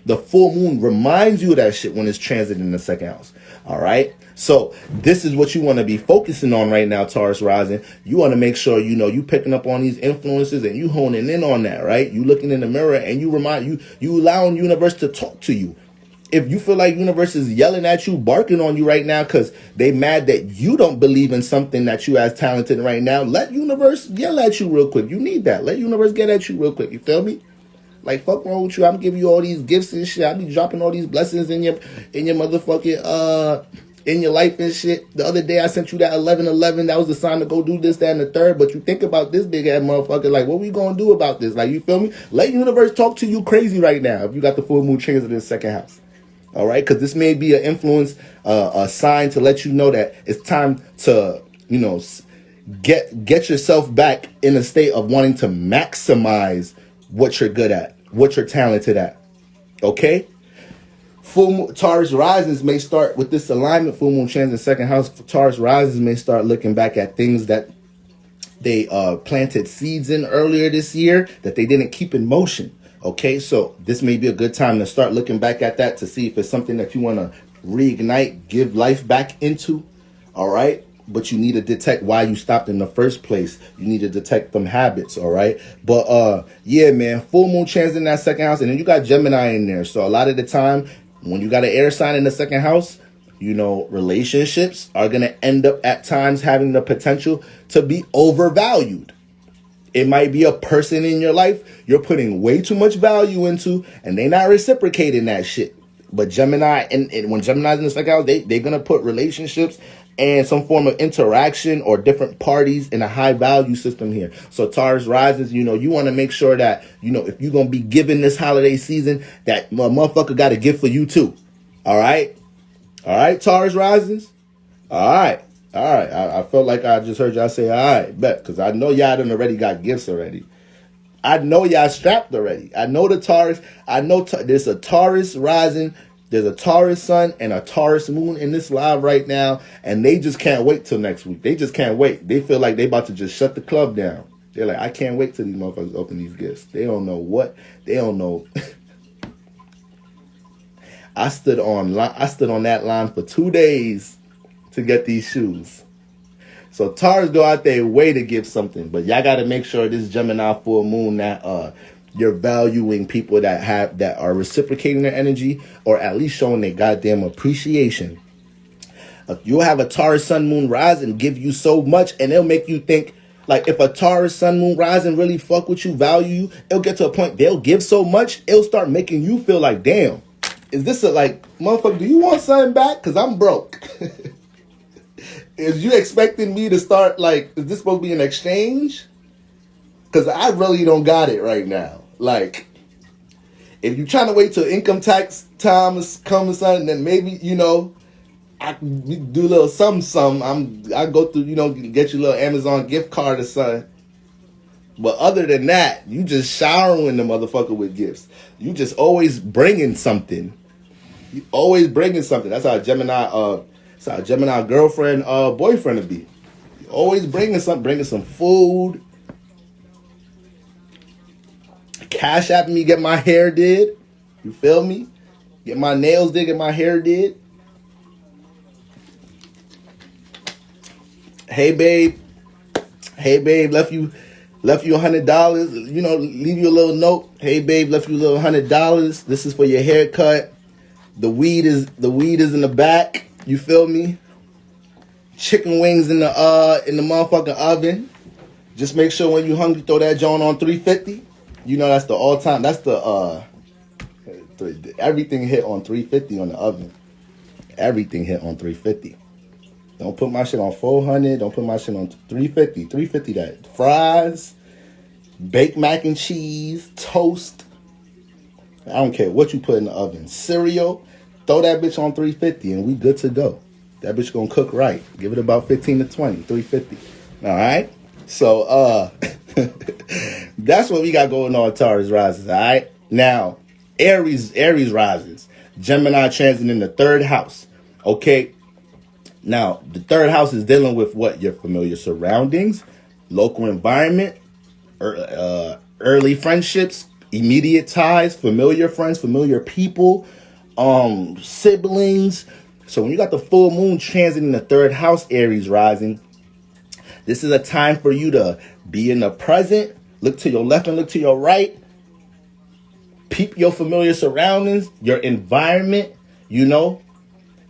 The full moon reminds you of that shit when it's transiting in the second house. All right? So this is what you want to be focusing on right now, Taurus rising. You want to make sure, you know, you picking up on these influences and you honing in on that, right? You looking in the mirror and you allowing universe to talk to you. If you feel like universe is yelling at you, barking on you right now because they mad that you don't believe in something that you as talented right now, let universe yell at you real quick. You need that. Let universe get at you real quick. You feel me? Like, fuck wrong with you? I'm giving you all these gifts and shit. I be dropping all these blessings in your motherfucking in your life and shit. The other day I sent you that 1111. That was the sign to go do this, that, and the third. But you think about this big ass motherfucker. Like, what we gonna do about this? Like, you feel me? Let universe talk to you crazy right now. If you got the full moon transit in the second house, all right? Because this may be an influence, a sign to let you know that it's time to, you know, get yourself back in a state of wanting to maximize what you're good at, what you're talented at. Okay? Full Taurus risings may start with this alignment. Full moon transit second house. Taurus risings may start looking back at things that they planted seeds in earlier this year that they didn't keep in motion. Okay, so this may be a good time to start looking back at that to see if it's something that you want to reignite, give life back into. All right, but you need to detect why you stopped in the first place. You need to detect them habits. All right, but yeah, man, full moon transit in that second house, and then you got Gemini in there. So a lot of the time, when you got an air sign in the second house, you know, relationships are going to end up at times having the potential to be overvalued. It might be a person in your life you're putting way too much value into and they not reciprocating that shit. But Gemini, and when Gemini's in the second house, they're going to put relationships and some form of interaction or different parties in a high value system here. So Taurus rises, you know, you want to make sure that, you know, if you're going to be giving this holiday season, that motherfucker got a gift for you too. All right? All right, Taurus rises? All right. All right. I felt like I just heard y'all say, all right, bet. Because I know y'all done already got gifts already. I know y'all strapped already. I know the Taurus. I know there's a Taurus rising. There's a Taurus sun and a Taurus moon in this live right now. And they just can't wait till next week. They just can't wait. They feel like they about to just shut the club down. They're like, I can't wait till these motherfuckers open these gifts. They don't know what. They don't know. I stood on that line for 2 days to get these shoes. So Taurus go out their way to give something, but y'all got to make sure this Gemini full moon that you're valuing people that are reciprocating their energy, or at least showing their goddamn appreciation. You'll have a Taurus sun moon rise and give you so much, and it'll make you think, like, if a Taurus sun moon rise and really fuck with you, value you, it'll get to a point they'll give so much, it'll start making you feel like, damn, is this a, like, motherfucker, do you want something back? Because I'm broke. Is you expecting me to start, like, is this supposed to be an exchange? Because I really don't got it right now. Like, if you're trying to wait till income tax time is coming, son, then maybe, you know, I can do a little something. I go through, you know, get you a little Amazon gift card or something. But other than that, you just showering the motherfucker with gifts. You just always bringing something. You always bringing something. That's how Gemini girlfriend, boyfriend would be. Always bringing some food. Cash app me, get my hair did. You feel me? Get my nails did, get my hair did. Hey babe, left you $100. You know, leave you a little note. Hey babe, left you a little $100. This is for your haircut. The weed is in the back. You feel me? Chicken wings in the motherfucking oven. Just make sure when you hungry, throw that joint on 350. You know that's the all time. That's the everything hit on 350 on the oven. Everything hit on 350. Don't put my shit on 400. Don't put my shit on 350. 350 that. Fries, baked mac and cheese, toast. I don't care what you put in the oven. Cereal. Throw that bitch on 350 and we good to go. That bitch gonna cook right. Give it about 15 to 20, 350. All right? So, that's what we got going on Taurus rises, all right? Now, Aries rises. Gemini transit in the third house, okay? Now, the third house is dealing with what? Your familiar surroundings, local environment, early friendships, immediate ties, familiar friends, familiar people, siblings. So when you got the full moon transiting the third house, Aries rising, this is a time for you to be in the present, look to your left and look to your right, peep your familiar surroundings, your environment, you know,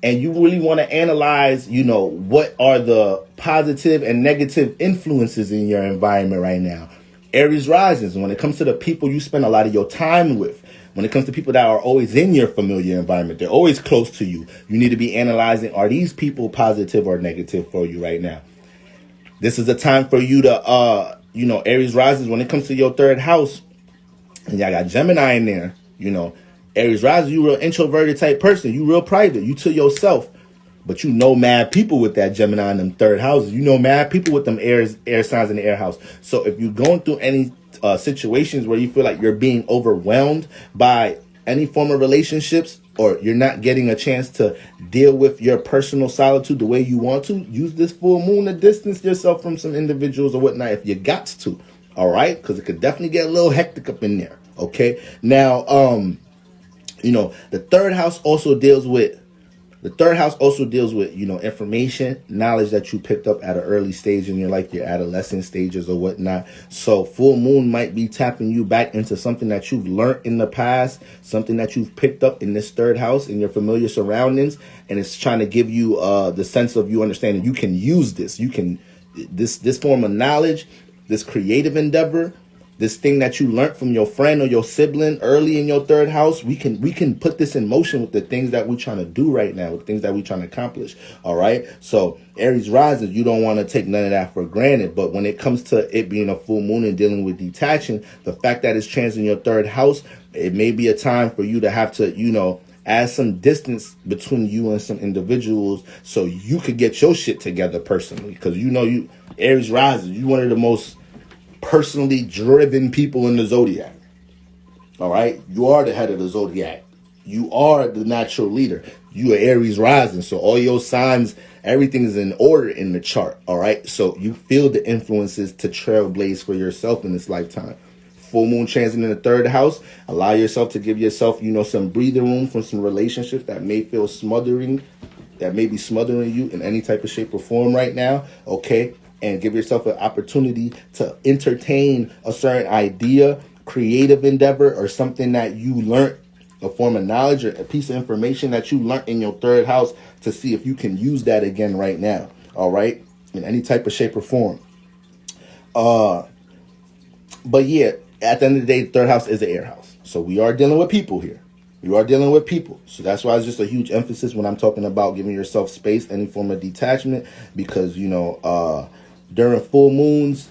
and you really want to analyze, you know, what are the positive and negative influences in your environment right now. Aries rises, when it comes to the people you spend a lot of your time with, when it comes to people that are always in your familiar environment, they're always close to you. You need to be analyzing, are these people positive or negative for you right now? This is a time for you to, you know, Aries rises, when it comes to your third house, and y'all got Gemini in there, you know, Aries rises, you real introverted type person. You real private. You to yourself. But you know mad people with that Gemini in them third houses. You know mad people with them air signs in the air house. So if you're going through any situations where you feel like you're being overwhelmed by any form of relationships, or you're not getting a chance to deal with your personal solitude the way you want to, use this full moon to distance yourself from some individuals or whatnot if you got to. All right? Because it could definitely get a little hectic up in there. Okay? Now, you know, the third house also deals with, you know, information, knowledge that you picked up at an early stage in your life, your adolescent stages or whatnot. So full moon might be tapping you back into something that you've learned in the past, something that you've picked up in this third house in your familiar surroundings. And it's trying to give you the sense of you understanding you can use this. You can, this form of knowledge, this creative endeavor, this thing that you learned from your friend or your sibling early in your third house, we can put this in motion with the things that we're trying to do right now, with things that we're trying to accomplish. All right. So Aries rising, you don't want to take none of that for granted. But when it comes to it being a full moon and dealing with detaching, the fact that it's transiting your third house, it may be a time for you to have to, add some distance between you and some individuals so you could get your shit together personally. Because you Aries rising, you one of the most personally driven people in the zodiac. All right, you are the head of the zodiac. You are the natural leader. You are Aries rising, so all your signs, everything is in order in the chart. All right, so you feel the influences to trailblaze for yourself in this lifetime. Full moon transit in the third house. Allow yourself to give yourself, some breathing room from some relationships that may feel smothering, that may be smothering you in any type of shape or form right now. Okay. And give yourself an opportunity to entertain a certain idea, creative endeavor, or something that you learned, a form of knowledge or a piece of information that you learned in your third house, to see if you can use that again right now. All right. In any type of shape or form. But yeah, at the end of the day, the third house is the air house. So we are dealing with people here. You are dealing with people. So that's why it's just a huge emphasis when I'm talking about giving yourself space, any form of detachment, because, during full moons,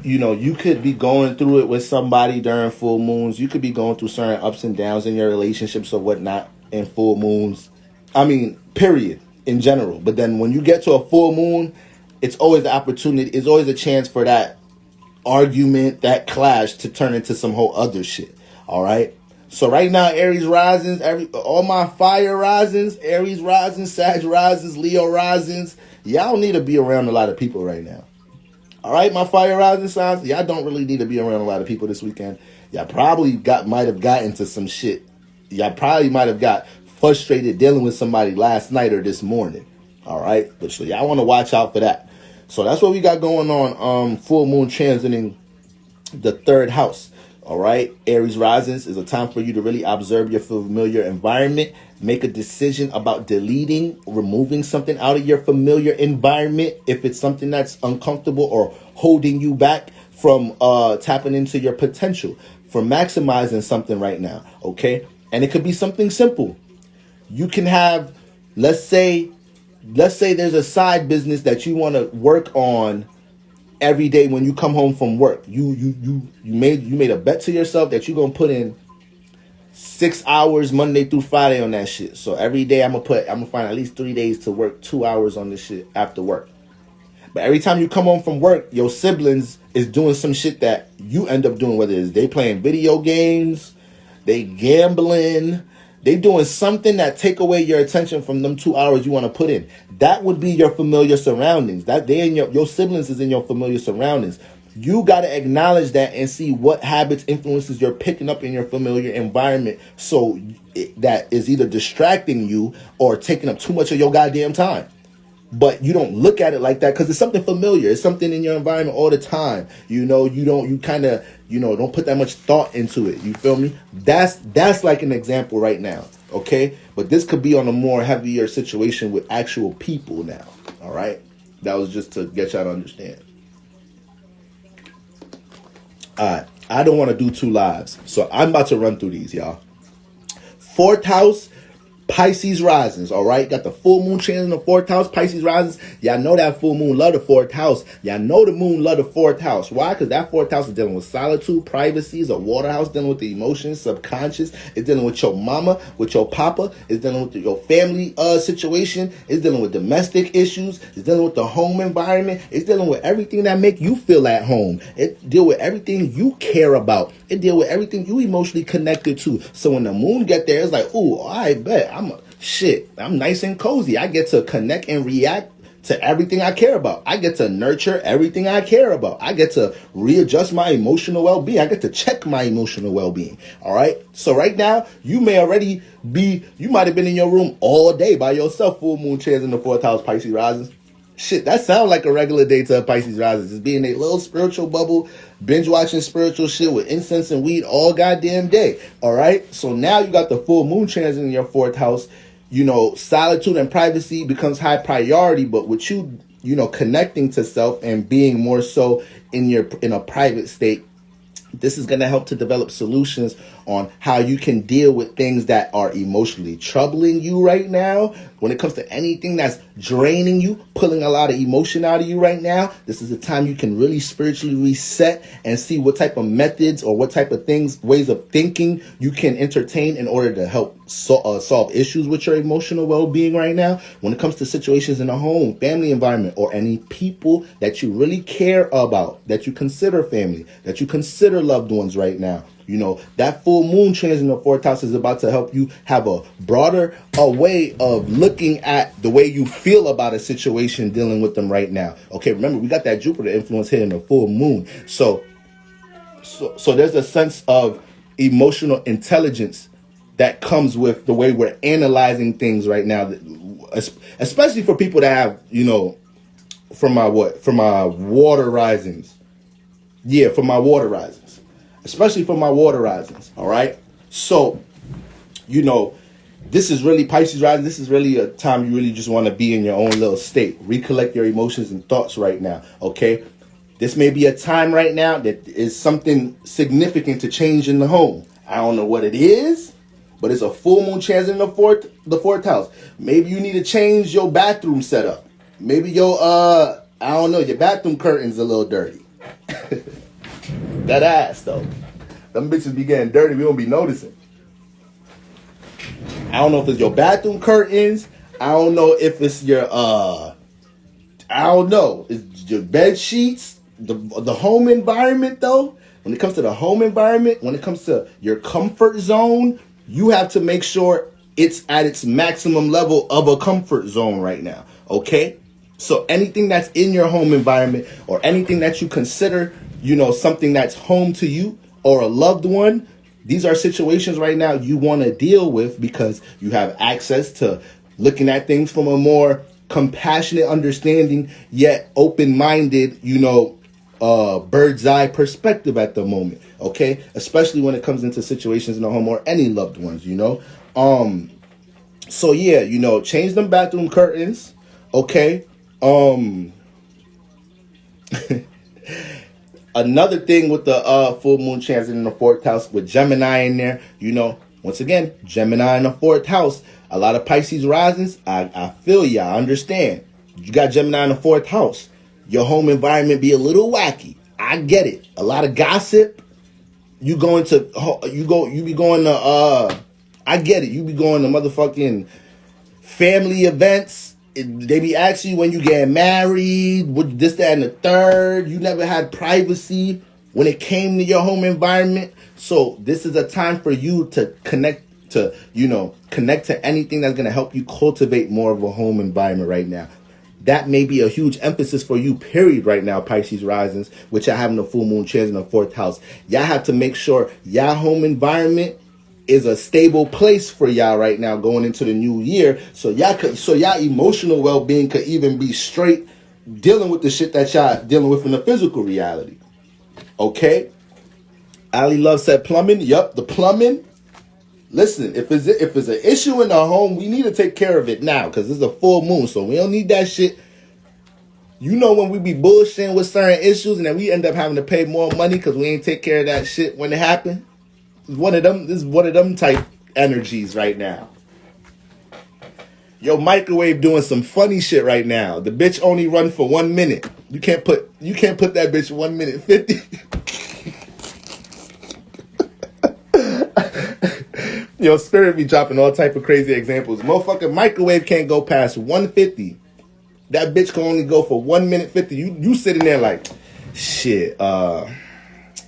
you could be going through it with somebody during full moons. You could be going through certain ups and downs in your relationships or whatnot in full moons. I mean, period, in general. But then when you get to a full moon, it's always the opportunity. It's always a chance for that argument, that clash to turn into some whole other shit. All right. So right now, Aries risings, all my fire risings, Aries risings, Sag risings, Leo risings, y'all need to be around a lot of people right now. All right, my fire rising signs, y'all don't really need to be around a lot of people this weekend. Y'all probably might have got into some shit. Y'all probably might have got frustrated dealing with somebody last night or this morning. All right, but so y'all want to watch out for that. So that's what we got going on. Full moon transiting the third house. All right. Aries risings is a time for you to really observe your familiar environment. Make a decision about deleting, removing something out of your familiar environment if it's something that's uncomfortable or holding you back from tapping into your potential, for maximizing something right now. Okay. And it could be something simple. You can have, let's say there's a side business that you want to work on every day when you come home from work. You made a bet to yourself that you're gonna put in 6 hours Monday through Friday on that shit. So every day I'm gonna find at least 3 days to work 2 hours on this shit after work. But every time you come home from work, your siblings is doing some shit that you end up doing, whether it's they playing video games, they gambling, they doing something that take away your attention from them 2 hours you want to put in. That would be your familiar surroundings. That they and your siblings is in your familiar surroundings. You got to acknowledge that and see what habits, influences you're picking up in your familiar environment, so that is either distracting you or taking up too much of your goddamn time. But you don't look at it like that because it's something familiar. It's something in your environment all the time. You don't put that much thought into it. You feel me? That's like an example right now. Okay. But this could be on a more heavier situation with actual people now. All right. That was just to get y'all to understand. All right. I don't want to do 2 lives. So I'm about to run through these, y'all. 4th house, Pisces risings, all right? Got the full moon transit in the 4th house, Pisces risings. Y'all know that full moon love the 4th house. Y'all know the moon love the 4th house. Why? Because that 4th house is dealing with solitude, privacy. It's a water house dealing with the emotions, subconscious. It's dealing with your mama, with your papa. It's dealing with your family situation. It's dealing with domestic issues. It's dealing with the home environment. It's dealing with everything that make you feel at home. It deal with everything you care about. It deal with everything you emotionally connected to. So when the moon get there, it's like, ooh, I bet I'm nice and cozy. I get to connect and react to everything I care about. I get to nurture everything I care about. I get to readjust my emotional well-being. I get to check my emotional well-being. All right. So right now, you might have been in your room all day by yourself. Full moon chairs in the 4th house, Pisces risings. Shit, that sounds like a regular day to a Pisces rising. Just being a little spiritual bubble, binge watching spiritual shit with incense and weed all goddamn day. All right. So now you got the full moon transit in your 4th house. Solitude and privacy becomes high priority. But with you connecting to self and being more so in a private state. This is going to help to develop solutions on how you can deal with things that are emotionally troubling you right now. When it comes to anything that's draining you, pulling a lot of emotion out of you right now, this is the time you can really spiritually reset and see what type of methods or what type of things, ways of thinking you can entertain in order to help solve issues with your emotional well-being right now. When it comes to situations in the home, family environment, or any people that you really care about, that you consider family, that you consider loved ones right now, that full moon transit in the fourth house is about to help you have a broader way of looking at the way you feel about a situation dealing with them right now. Okay, remember, we got that Jupiter influence here in the full moon. So there's a sense of emotional intelligence that comes with the way we're analyzing things right now, especially for people that have, from my water risings. Yeah, for my water risings. Especially for my water risings, all right? So, this is really Pisces rising. This is really a time you really just want to be in your own little state. Recollect your emotions and thoughts right now, okay? This may be a time right now that is something significant to change in the home. I don't know what it is, but it's a full moon transit in the fourth house. Maybe you need to change your bathroom setup. Maybe your your bathroom curtain's a little dirty. That ass, though. Them bitches be getting dirty. We don't be noticing. I don't know if it's your bathroom curtains. I don't know if it's your, It's your bed sheets. The home environment, though. When it comes to the home environment, when it comes to your comfort zone, you have to make sure it's at its maximum level of a comfort zone right now. Okay? So anything that's in your home environment or anything that you consider something that's home to you or a loved one, these are situations right now you want to deal with because you have access to looking at things from a more compassionate understanding, yet open-minded, bird's eye perspective at the moment. Okay. Especially when it comes into situations in the home or any loved ones, So yeah, change them bathroom curtains. Okay. Another thing with the full moon transit in the fourth house with Gemini in there, once again, Gemini in the fourth house. A lot of Pisces risings, I feel you, I understand. You got Gemini in the fourth house. Your home environment be a little wacky. I get it. A lot of gossip. I get it. You be going to motherfucking family events. They be asking you when you get married, what this, that, and the third. You never had privacy when it came to your home environment. So this is a time for you to connect to anything that's going to help you cultivate more of a home environment right now. That may be a huge emphasis for you, period, right now, Pisces risings, which are having the full moon transit in the fourth house. Y'all have to make sure y'all home environment is a stable place for y'all right now going into the new year. So y'all emotional well-being could even be straight dealing with the shit that y'all dealing with in the physical reality. Okay? Ali Love said plumbing. Yup, the plumbing. Listen, if it's an issue in the home, we need to take care of it now because it's a full moon, so we don't need that shit. When we be bullshitting with certain issues and then we end up having to pay more money because we ain't take care of that shit when it happened. This is one of them type energies right now. Yo, microwave doing some funny shit right now. The bitch only run for 1 minute. You can't put that bitch 1 minute 50. Yo, Spirit be dropping all type of crazy examples. Motherfucking microwave can't go past 150. That bitch can only go for 1 minute 50. You sitting there like, shit, I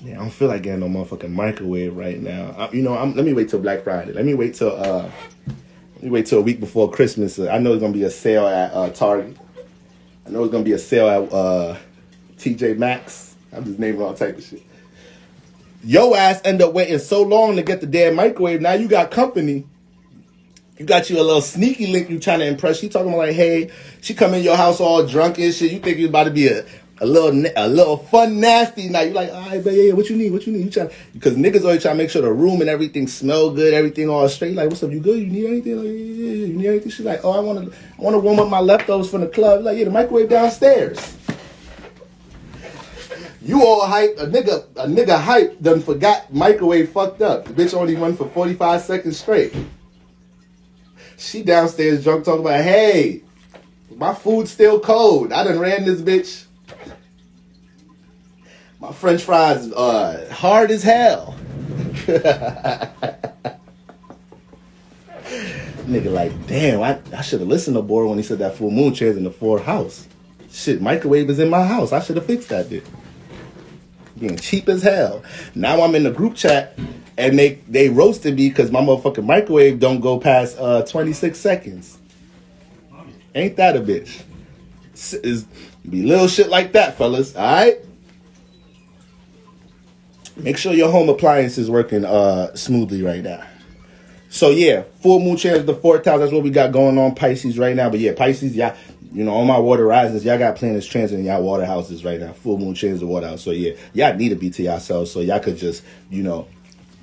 don't feel like getting no motherfucking microwave right now. Let me wait till Black Friday. Let me wait till a week before Christmas. I know there's gonna be a sale at Target. I know there's gonna be a sale at TJ Maxx. I'm just naming all type of shit. Yo ass end up waiting so long to get the damn microwave. Now you got company. You got you a little sneaky link you trying to impress. She talking about like, hey, she come in your house all drunk and shit. You think you about to be A little fun, nasty night. You like, all right, but yeah, what you need? What you need? You try, because niggas always try to make sure the room and everything smell good, everything all straight. You like, what's up? You good? You need anything? Like, yeah. You need anything? She's like, oh, I wanna warm up my leftovers from the club. Like, yeah, the microwave downstairs. You all hype, a nigga hype done forgot microwave fucked up. The bitch only run for 45 seconds straight. She downstairs drunk talking about, hey, my food's still cold. I done ran this bitch. My french fries hard as hell. Nigga like, damn, I should have listened to Bora when he said that full moon chair's in the fourth house. Shit, microwave is in my house. I should have fixed that bitch. Being cheap as hell. Now I'm in the group chat and they roasted me because my motherfucking microwave don't go past 26 seconds. Ain't that a bitch? Is be little shit like that, fellas. All right. Make sure your home appliance is working smoothly right now. So yeah, full moon chance the fourth house. That's what we got going on, Pisces right now. But yeah, Pisces, y'all, you know, on my water risings, y'all got planets transit in y'all water houses right now. Full moon chance the water house. So yeah, y'all need to be to yourselves. So y'all could just, you know,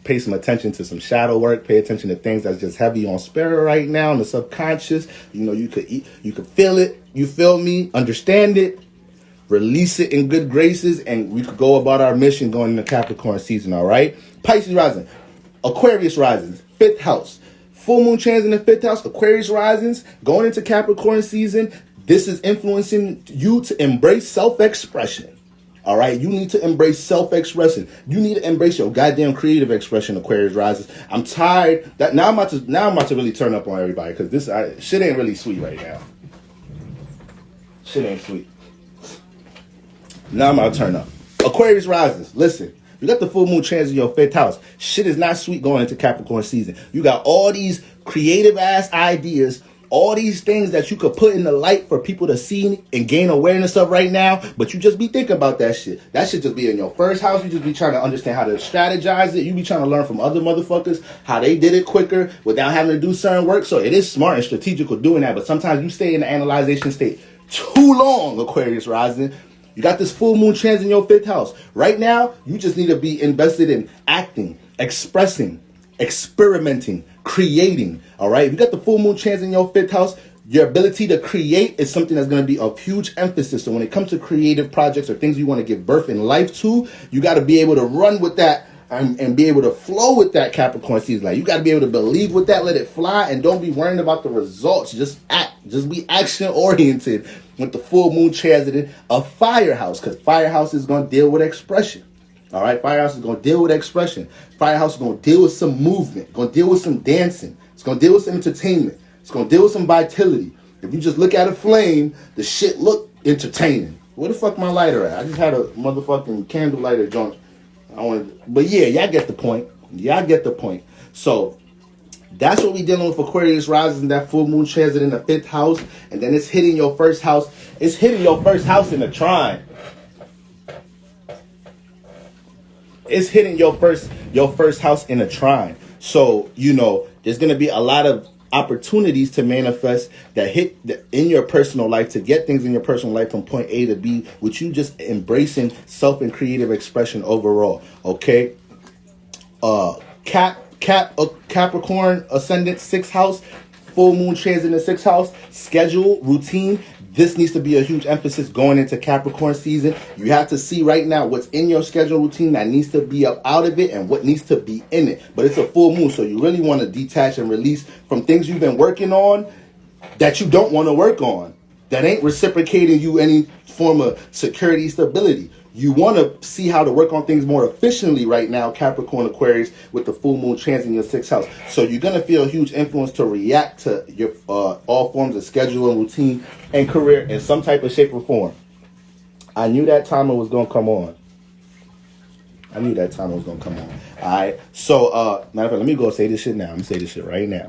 pay some attention to some shadow work. Pay attention to things that's just heavy on spirit right now, in the subconscious. You know, you could feel it. You feel me? Understand it. Release it in good graces, and we could go about our mission going into Capricorn season. All right, Pisces rising, Aquarius risings. Fifth house. Full moon trans in the fifth house. Aquarius risings. Going into Capricorn season. This is influencing you to embrace self-expression. All right. You need to embrace self-expression. You need to embrace your goddamn creative expression, Aquarius rises. I'm tired. Now I'm about to really turn up on everybody because this shit ain't really sweet right now. Shit ain't sweet. Now I'm about to turn up. Aquarius rises. Listen. You got the full moon trans in your fifth house. Shit is not sweet going into Capricorn season. You got all these creative ass ideas, all these things that you could put in the light for people to see and gain awareness of right now, but you just be thinking about that shit. That shit just be in your first house. You just be trying to understand how to strategize it. You be trying to learn from other motherfuckers how they did it quicker without having to do certain work. So it is smart and strategical doing that, but sometimes you stay in the analyzation state too long, Aquarius rising. You got this full moon trans in your fifth house. Right now, you just need to be invested in acting, expressing, experimenting, creating. All right. You got the full moon trans in your fifth house. Your ability to create is something that's going to be of huge emphasis. So when it comes to creative projects or things you want to give birth in life to, you got to be able to run with that and be able to flow with that Capricorn season. Like you got to be able to believe with that, let it fly, and don't be worrying about the results. Just act. Just be action oriented with the full moon transit a firehouse, because firehouse is going to deal with expression. All right, firehouse is going to deal with expression. Firehouse is going to deal with some movement, going to deal with some dancing. It's going to deal with some entertainment. It's going to deal with some vitality. If you just look at a flame, the shit look entertaining. Where the fuck my lighter at? I just had a motherfucking candle lighter joint. But yeah, y'all get the point. Y'all get the point. So that's what we dealing with Aquarius rising, that full moon transit in the fifth house, and then it's hitting your first house. It's hitting your first house in a trine. It's hitting your first house in a trine. So, you know, there's going to be a lot of opportunities to manifest that hit in your personal life, to get things in your personal life from point A to B, with you just embracing self and creative expression overall. Okay. Capricorn ascendant sixth house, full moon transit in the sixth house, schedule, routine. This needs to be a huge emphasis going into Capricorn season. You have to see right now what's in your schedule routine that needs to be up out of it and what needs to be in it. But it's a full moon, so you really want to detach and release from things you've been working on that you don't want to work on, that ain't reciprocating you any form of security, stability. You want to see how to work on things more efficiently right now, Capricorn Aquarius, with the full moon trans in your sixth house. So you're going to feel a huge influence to react to your all forms of schedule and routine and career in some type of shape or form. I knew that timer was going to come on. All right. So, matter of fact, let me go say this shit now. I'm going to say this shit right now.